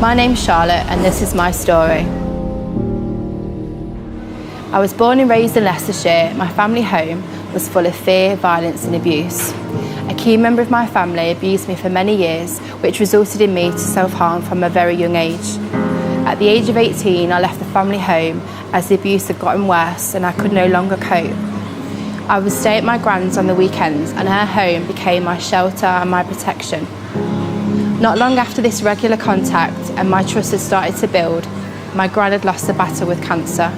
My name's Charlotte and this is my story. I was born and raised in Leicestershire. My family home was full of fear, violence and abuse. A key member of my family abused me for many years, which resulted in me to self-harm from a very young age. At the age of 18, I left the family home as the abuse had gotten worse and I could no longer cope. I would stay at my grand's on the weekends and her home became my shelter and my protection. Not long after this regular contact and my trust had started to build, my gran had lost the battle with cancer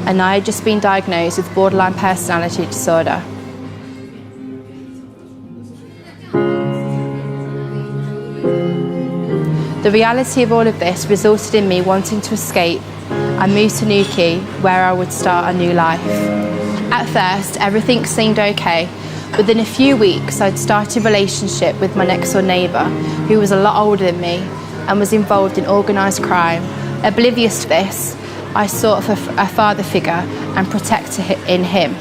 and I had just been diagnosed with borderline personality disorder. The reality of all of this resulted in me wanting to escape and move to Newquay, where I would start a new life. At first, everything seemed okay. Within a few weeks, I'd started a relationship with my next door neighbour, who was a lot older than me and was involved in organised crime. Oblivious to this, I sought for a father figure and protector in him.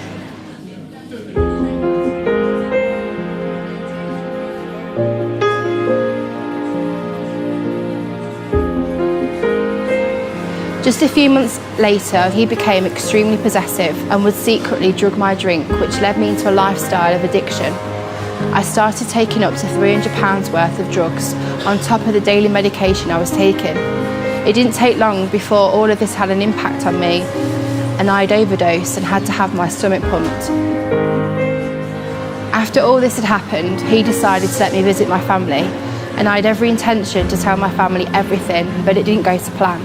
Just a few months later, he became extremely possessive and would secretly drug my drink, which led me into a lifestyle of addiction. I started taking up to £300 worth of drugs on top of the daily medication I was taking. It didn't take long before all of this had an impact on me and I'd overdosed and had to have my stomach pumped. After all this had happened, he decided to let me visit my family and I had every intention to tell my family everything, but it didn't go to plan.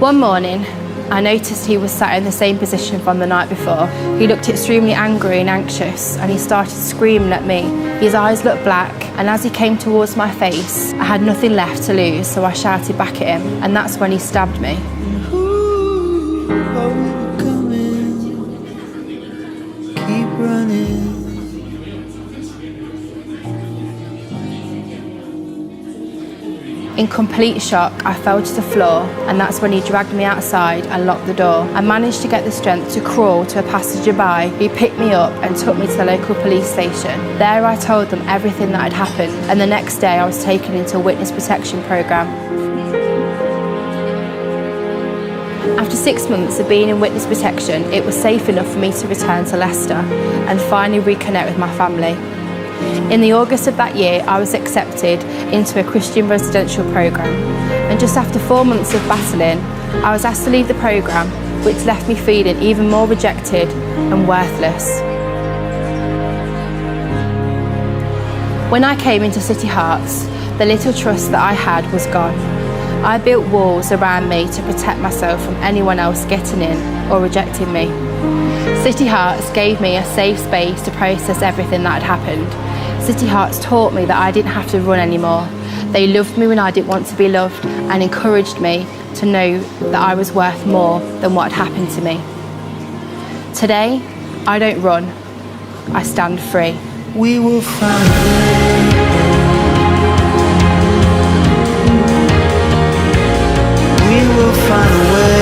One morning, I noticed he was sat in the same position from the night before. He looked extremely angry and anxious and he started screaming at me. His eyes looked black and as he came towards my face, I had nothing left to lose, so I shouted back at him and that's when he stabbed me. Ooh, oh, coming, keep running. In complete shock, I fell to the floor and that's when he dragged me outside and locked the door. I managed to get the strength to crawl to a passerby who picked me up and took me to the local police station. There I told them everything that had happened and the next day I was taken into a witness protection programme. After 6 months of being in witness protection, it was safe enough for me to return to Leicester and finally reconnect with my family. In the August of that year, I was accepted into a Christian residential programme, and just after 4 months of battling, I was asked to leave the programme, which left me feeling even more rejected and worthless. When I came into City Hearts, the little trust that I had was gone. I built walls around me to protect myself from anyone else getting in or rejecting me. City Hearts gave me a safe space to process everything that had happened. City Hearts taught me that I didn't have to run anymore. They loved me when I didn't want to be loved and encouraged me to know that I was worth more than what had happened to me. Today, I don't run, I stand free. We will find a way. We will find a way.